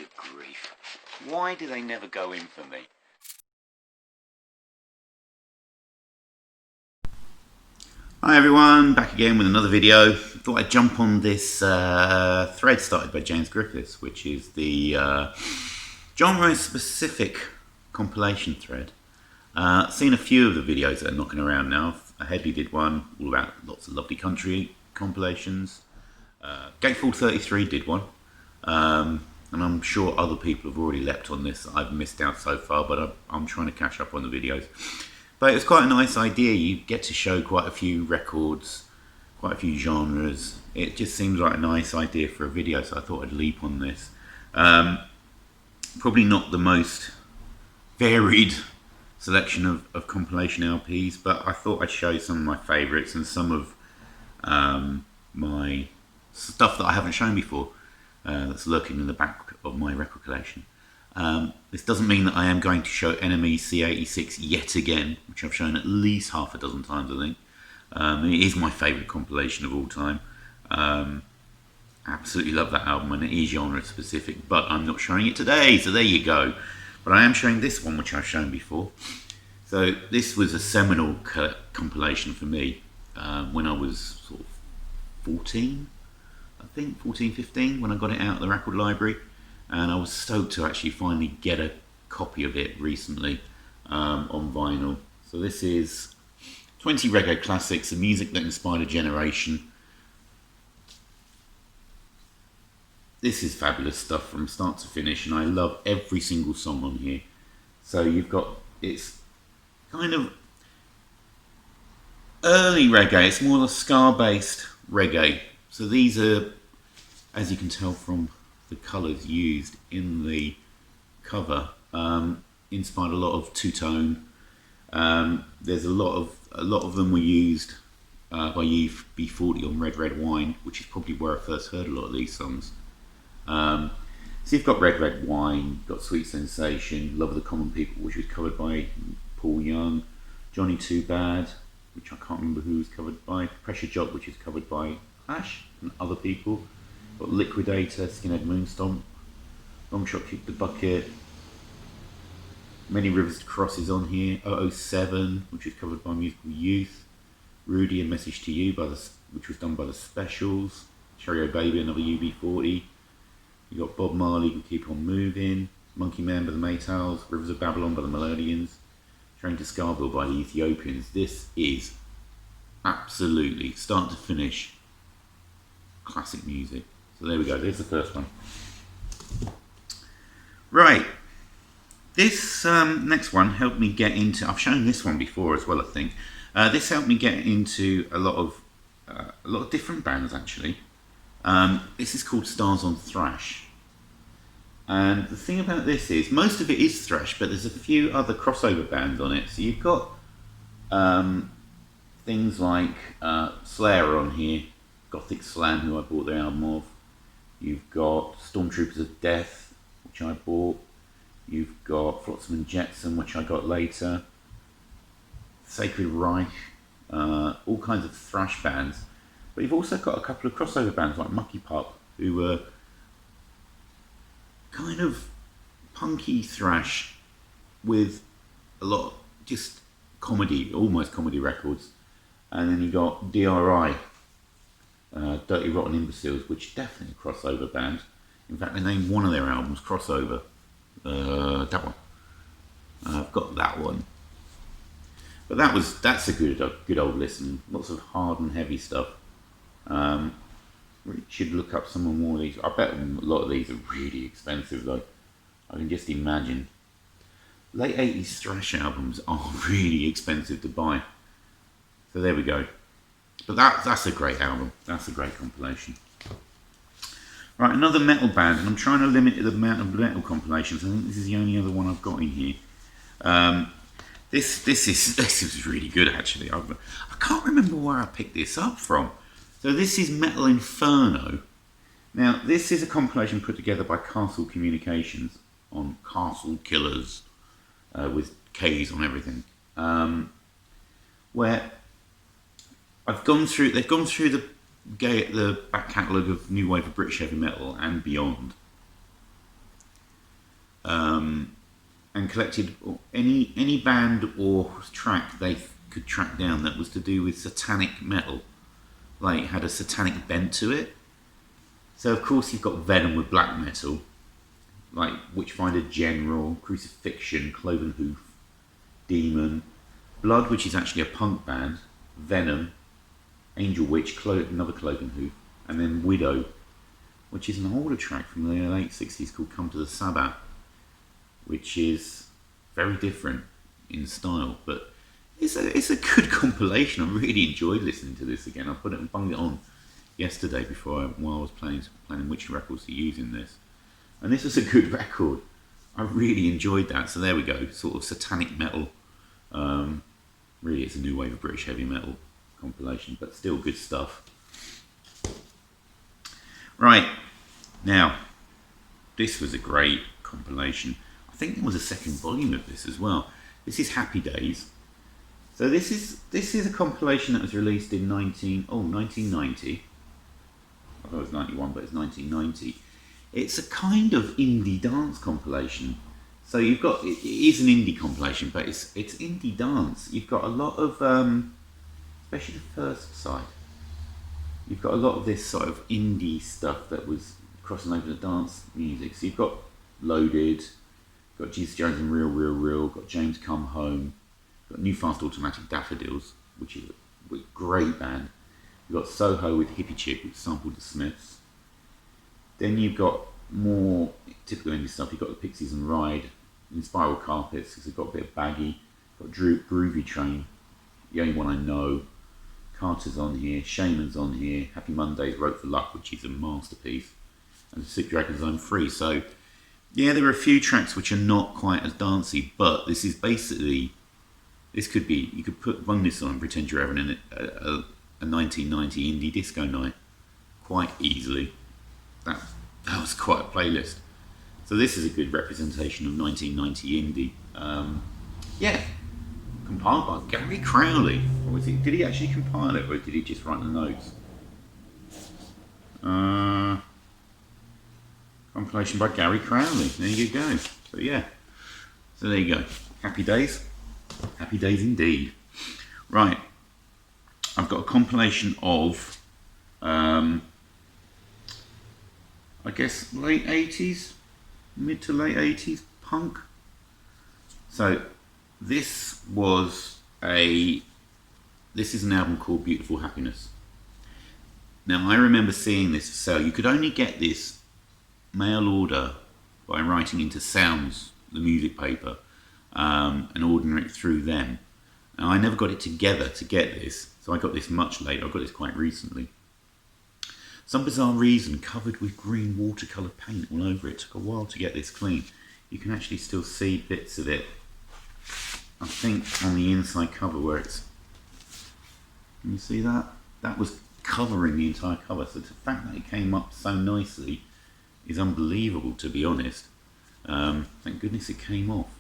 Good grief. Why do they never go in for me? Hi everyone, back again with another video. Thought I'd jump on this thread started by James Griffiths, which is the genre-specific compilation thread. Seen a few of the videos that are knocking around now. Headley did one all about lots of lovely country compilations. Gatefold 33 did one. And I'm sure other people have already leapt on this. I've missed out so far, but I'm trying to catch up on the videos. But it's quite a nice idea. You get to show quite a few records, quite a few genres. It just seems like a nice idea for a video, so I thought I'd leap on this. Probably not the most varied selection of compilation LPs, but I thought I'd show some of my favourites and some of my stuff that I haven't shown before. That's lurking in the back of my record collection. This doesn't mean that I am going to show Enemy C86 yet again, which I've shown at least half a dozen times, I think. It is my favourite compilation of all time. Absolutely love that album, and it is genre specific, but I'm not showing it today, so there you go. But I am showing this one, which I've shown before. So this was a seminal compilation for me when I was sort of 14. I think 14, 15, when I got it out of the record library, and I was stoked to actually finally get a copy of it recently on vinyl. So this is 20 reggae classics, the music that inspired a generation. This is fabulous stuff from start to finish, and I love every single song on here. So you've got, it's kind of early reggae, it's more the ska-based reggae. So these are, as you can tell from the colours used in the cover, inspired a lot of two-tone. There's a lot of them were used by UB40 on Red Red Wine, which is probably where I first heard a lot of these songs. So you've got Red Red Wine, got Sweet Sensation, Love of the Common People, which was covered by Paul Young, Johnny Too Bad, which I can't remember who was covered by, Pressure Jock, which is covered by Thrash and other people. Got Liquidator, Skinhead Moonstomp, Long Shot Kick the Bucket, Many Rivers to Cross is on here, 007, which is covered by Musical Youth, Rudy and Message to You, which was done by the Specials, Cherry Baby, another UB40. You got Bob Marley, We Keep On Moving, Monkey Man by the Maytals, Rivers of Babylon by the Melodians, Train to Scarborough by the Ethiopians. This is absolutely, start to finish, classic music. So there we go, there's the first one. Right, this next one helped me get into, I've shown this one before as well, I think. This helped me get into a lot of different bands actually. This is called Stars on Thrash. And the thing about this is, most of it is thrash, but there's a few other crossover bands on it. So you've got things like Slayer on here, Gothic Slam, who I bought their album of. You've got Stormtroopers of Death, which I bought. You've got Flotsam and Jetsam, which I got later. Sacred Reich, all kinds of thrash bands. But you've also got a couple of crossover bands like Mucky Pup, who were kind of punky thrash with a lot of just comedy, almost comedy records. And then you got DRI, Dirty Rotten Imbeciles, which is definitely a crossover band. In fact, they named one of their albums Crossover. That one. I've got that one. But that's a good old listen. Lots of hard and heavy stuff. We should look up some more of these. I bet a lot of these are really expensive though. I can just imagine. Late 80s thrash albums are really expensive to buy. So there we go. But that's a great album. That's a great compilation. Right, another metal band, and I'm trying to limit the amount of metal compilations. I think this is the only other one I've got in here. This is really good actually. I can't remember where I picked this up from. So this is Metal Inferno. Now this is a compilation put together by Castle Communications on Castle Killers, with K's on everything. Where they've gone through the back catalogue of new wave of British heavy metal and beyond. and collected any band or track they could track down that was to do with satanic metal, like had a satanic bent to it. So of course you've got Venom with black metal, like Witchfinder General, Crucifixion, Cloven Hoof, Demon, Blood, which is actually a punk band, Venom, Angel Witch, another Cloven Hoof, and then Widow, which is an older track from the late 60s called Come to the Sabbath, which is very different in style, but it's a good compilation. I really enjoyed listening to this again. I bunged it on yesterday while I was planning which records to use in this, and this was a good record. I really enjoyed that. So there we go, sort of satanic metal. Really, it's a new wave of British heavy metal compilation, but still good stuff. Right, now this was a great compilation. I think there was a second volume of this as well. This is Happy Days. So this is a compilation that was released in 1990. I thought it was 91, but it's 1990. It's a kind of indie dance compilation. So you've got, it is an indie compilation, but it's indie dance. You've got a lot of, especially the first side, you've got a lot of this sort of indie stuff that was crossing over the dance music. So you've got Loaded, got Jesus Jones and Real Real Real, got James Come Home, got New Fast Automatic Daffodils, which is a great band. You've got Soho with Hippie Chick, which sampled the Smiths. Then you've got more typical indie stuff. You've got the Pixies and Ride, in Spiral Carpets, because they've got a bit of Baggy. Got Groovy Train, The Only One I Know. Carter's on here, Shaman's on here, Happy Mondays, Rope for Luck, which is a masterpiece, and Sick Dragon's I'm Free. So yeah, there are a few tracks which are not quite as dancey, but this is basically, this could be, you could run this on and pretend you're having a 1990 indie disco night quite easily. That was quite a playlist. So this is a good representation of 1990 indie. Yeah, compiled by Gary Crowley. Or was he, did he actually compile it, or did he just write the notes? Compilation by Gary Crowley. There you go. So yeah. So there you go. Happy days. Happy days indeed. Right. I've got a compilation of, I guess, late 80s, mid to late 80s punk. So this is an album called Beautiful Happiness. Now I remember seeing this for sale. You could only get this mail order by writing into Sounds, the music paper, and ordering it through them. Now I never got it together to get this, so I got this much later. I got this quite recently. Some bizarre reason, covered with green watercolour paint all over it. Took a while to get this clean. You can actually still see bits of it, I think, on the inside cover where it's, can you see that? That was covering the entire cover. So the fact that it came up so nicely is unbelievable, to be honest. Thank goodness it came off.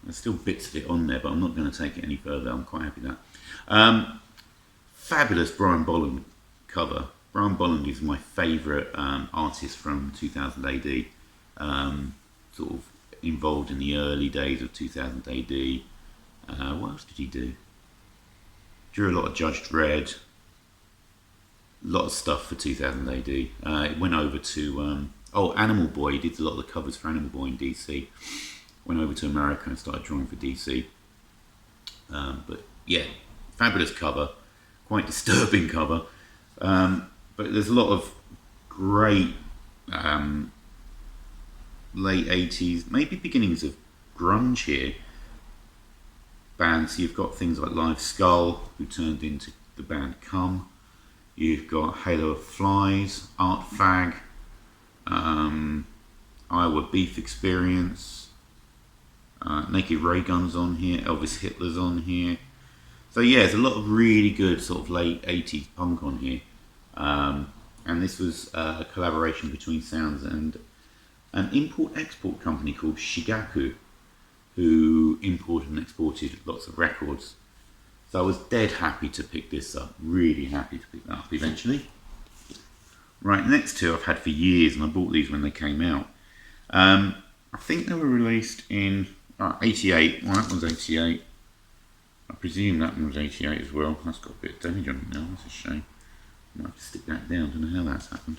There's still bits of it on there, but I'm not going to take it any further. I'm quite happy with that. Fabulous Brian Bolland cover. Brian Bolland is my favourite artist from 2000 AD. Sort of involved in the early days of 2000 AD. What else did he do? Drew a lot of Judge Dredd. A lot of stuff for 2000 AD. It went over to Animal Boy. He did a lot of the covers for Animal Boy in DC. Went over to America and started drawing for DC. But yeah, fabulous cover. Quite disturbing cover. But there's a lot of great late 80s, maybe beginnings of grunge here. Bands, you've got things like Live Skull, who turned into the band Come. You've got Halo of Flies, Art Fag, Iowa Beef Experience, Naked Ray Gun's on here, Elvis Hitler's on here. So yeah, there's a lot of really good sort of late 80s punk on here. And this was a collaboration between Sounds and an import-export company called Shigaku, who imported and exported lots of records. So I was dead happy to pick this up, really happy to pick that up eventually. Right, next two I've had for years, and I bought these when they came out. I think they were released in 88. Well, that was 88. I presume that one was 88 as well. That's got a bit of damage on it now. That's a shame. I might have to stick that down. Don't know how that's happened.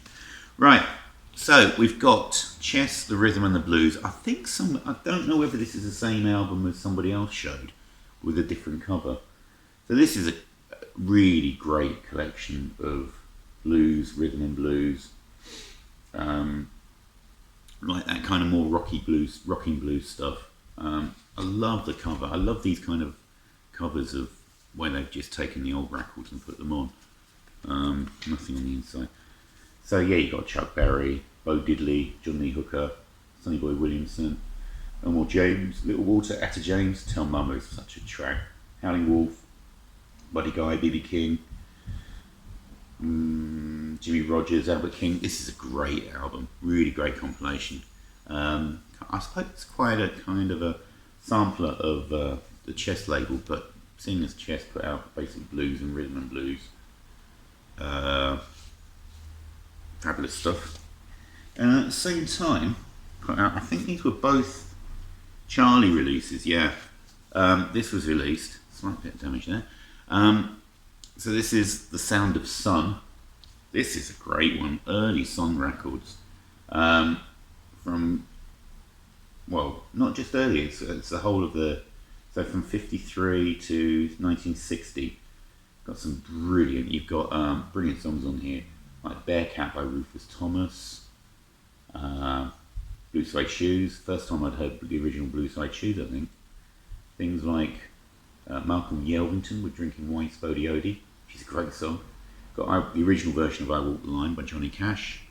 Right. So we've got Chess, the Rhythm and the Blues. I don't know whether this is the same album as somebody else showed with a different cover. So this is a really great collection of blues, rhythm and blues. Like that kind of more rocking blues stuff. I love the cover. I love these kind of covers of where they've just taken the old records and put them on. Nothing on the inside. So yeah, you got Chuck Berry, Bo Diddley, John Lee Hooker, Sonny Boy Williamson, Elmore James, Little Walter, Etta James, Tell Mama is such a track, Howling Wolf, Buddy Guy, B.B. King, Jimmy Rogers, Albert King. This is a great album, really great compilation. I suppose it's quite a kind of a sampler of the Chess label, but seeing as Chess put out basically blues and rhythm and blues, fabulous stuff. And at the same time, put out, I think these were both Charlie releases, yeah. This was released, slight bit of damage there. So this is The Sound of Sun. This is a great one, early Sun Records. From, well, not just early, it's the whole of the, so from 53 to 1960. Got some brilliant, you've got brilliant songs on here, like Bearcat by Rufus Thomas, Blue Suede Shoes, first time I'd heard the original Blue Suede Shoes, I think. Things like Malcolm Yelvington with Drinking Wine Spodiodi, which is a great song. Got the original version of I Walk the Line by Johnny Cash,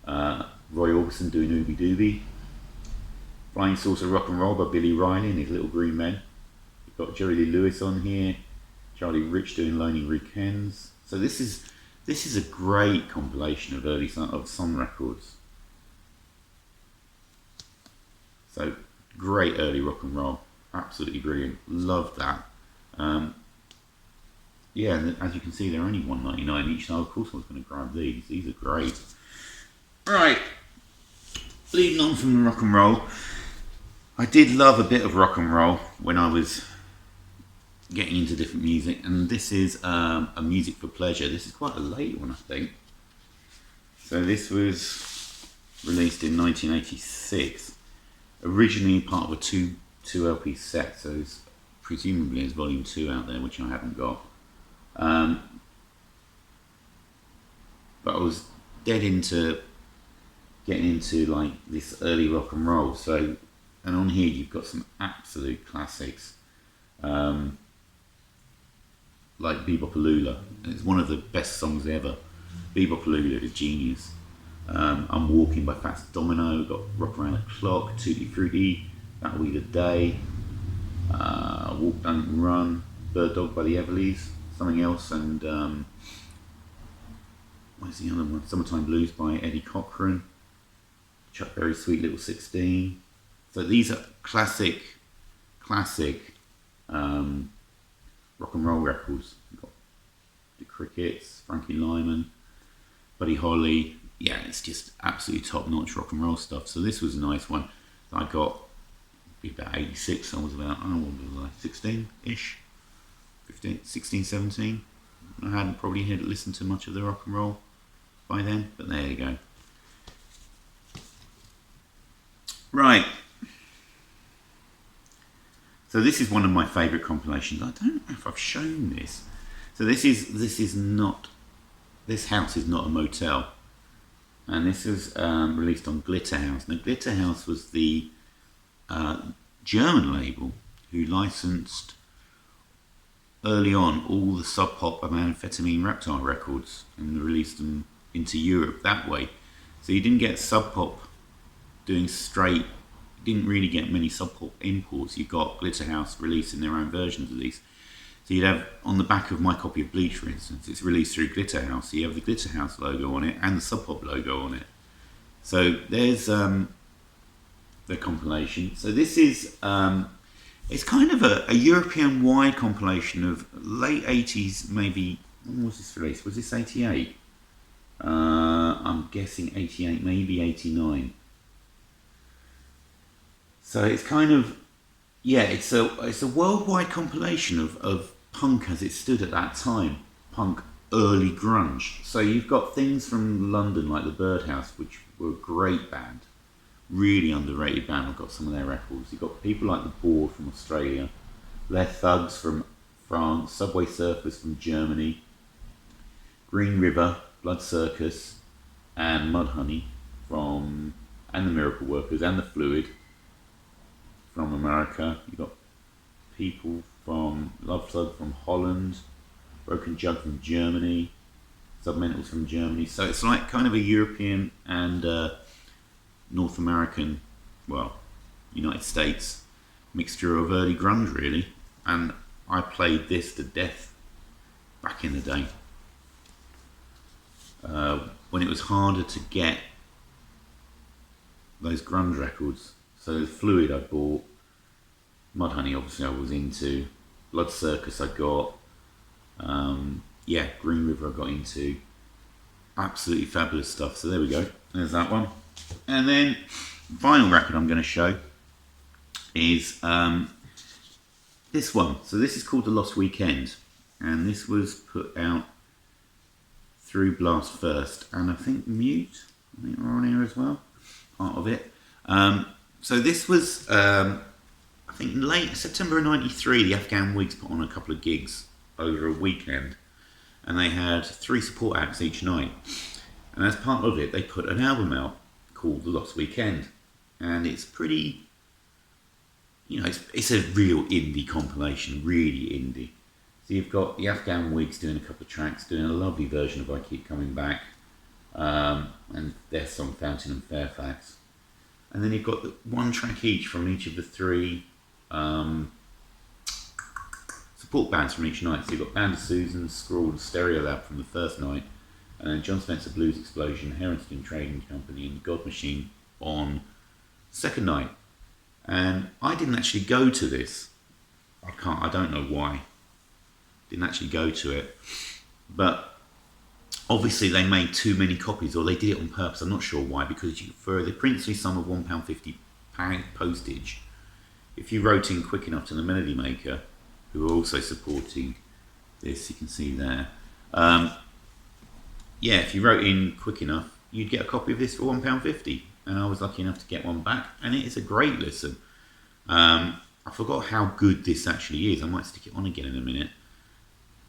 Roy Orbison doing Ooby Dooby, Flying Saucer Rock and Roll by Billy Riley and his Little Green Men. You've got Jerry Lee Lewis on here, Charlie Rich doing Lonely Weekends. So this is a great compilation of early Sun Records. So great early rock and roll, absolutely brilliant. Love that. Yeah, and as you can see, they're only $1.99 each. So of course, I was going to grab these. These are great. Right, leading on from the rock and roll. I did love a bit of rock and roll when I was getting into different music, and this is a Music for Pleasure. This is quite a late one, I think. So this was released in 1986, originally part of a two LP set, so it's presumably there's volume 2 out there, which I haven't got. But I was dead into getting into like this early rock and roll. So, and on here you've got some absolute classics. Like Bebopaloola. It's one of the best songs ever. Bebopaloola is genius. I'm Walking by Fats Domino, got Rock Around the Clock, Tutti Frutti, That'll Be the Day, Walk Don't Run, Bird Dog by the Everleys, something else, and where's the other one? Summertime Blues by Eddie Cochran, Chuck Berry's Sweet Little 16. So these are classic rock and roll records. You've got the Crickets, Frankie Lyman, Buddy Holly. Yeah, it's just absolutely top-notch rock and roll stuff. So this was a nice one. I got about 86. I was about, what was I, 16-ish, 15, 16, 17. I hadn't probably listened to much of the rock and roll by then, but there you go. Right. So this is one of my favourite compilations. I don't know if I've shown this. So this house is not a motel, and this was released on Glitterhouse. Now Glitterhouse was the German label who licensed early on all the Sub Pop and Amphetamine Reptile records and released them into Europe that way. So you didn't get Sub Pop doing straight. Didn't really get many Sub Pop imports. You got Glitterhouse releasing their own versions of these. So you'd have, on the back of my copy of Bleach, for instance, it's released through Glitterhouse. So you have the Glitterhouse logo on it and the Sub Pop logo on it. So there's the compilation. So this is it's kind of a European-wide compilation of late 80s, maybe. When was this released? Was this 88? I'm guessing 88, maybe 89. So it's kind of, yeah, it's a worldwide compilation of punk as it stood at that time, punk early grunge. So you've got things from London like the Birdhouse, which were a great band, really underrated band. I've got some of their records. You've got people like the Board from Australia, Les Thugs from France, Subway Surfers from Germany, Green River, Blood Circus, and Mudhoney and the Miracle Workers and the Fluid from America. You've got people from Love Slug from Holland, Broken Jug from Germany, Submentals from Germany. So it's like kind of a European and North American, well, United States mixture of early grunge really. And I played this to death back in the day. When it was harder to get those grunge records. So the Fluid I bought, Mudhoney obviously I was into, Blood Circus I got, Green River I got into. Absolutely fabulous stuff. So there we go. There's that one. And then vinyl record I'm going to show is this one. So this is called The Lost Weekend, and this was put out through Blast First, and I think Mute, I think we're on here as well, part of it. So this was, I think late September of '93, the Afghan Wigs put on a couple of gigs over a weekend, and they had 3 support acts each night. And as part of it, they put an album out called The Lost Weekend, and it's pretty, it's a real indie compilation, really indie. So you've got the Afghan Wigs doing a couple of tracks, doing a lovely version of I Keep Coming Back, and their song Fountain and Fairfax. And then you've got one track each from each of the 3 support bands from each night. So you've got Band of Susan, Scrawled, Stereolab from the first night, and then John Spencer Blues Explosion, Herrington Trading Company, and God Machine on the second night. And I didn't actually go to this. I don't know why. Didn't actually go to it, but obviously they made too many copies, or they did it on purpose. I'm not sure why, because for the princely sum of £1.50 postage, if you wrote in quick enough to the Melody Maker, who are also supporting this, you can see there, if you wrote in quick enough, you'd get a copy of this for £1.50, and I was lucky enough to get one back, and it is a great listen. I forgot how good this actually is. I might stick it on again in a minute.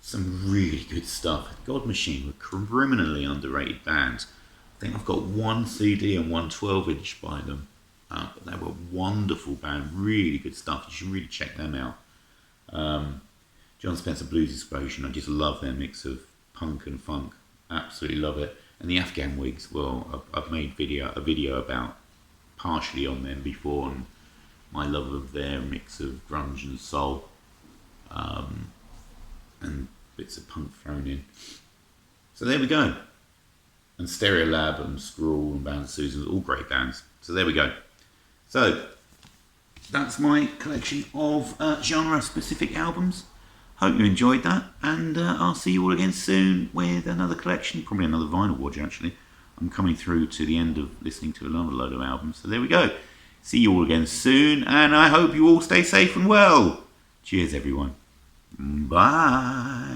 Some really good stuff. God Machine were criminally underrated bands. I think I've got 1 CD and 1 12-inch by them. But they were a wonderful band, really good stuff. You should really check them out. John Spencer Blues Explosion, I just love their mix of punk and funk. Absolutely love it. And the Afghan Wigs, well, I've made a video about partially on them before, and my love of their mix of grunge and soul. And bits of punk thrown in. So there we go. And Stereolab and Scrawl and Band of Susan, all great bands. So there we go. So that's my collection of genre-specific albums. Hope you enjoyed that, and I'll see you all again soon with another collection, probably another vinyl watch actually. I'm coming through to the end of listening to another load of albums. So there we go. See you all again soon, and I hope you all stay safe and well. Cheers everyone. Bye.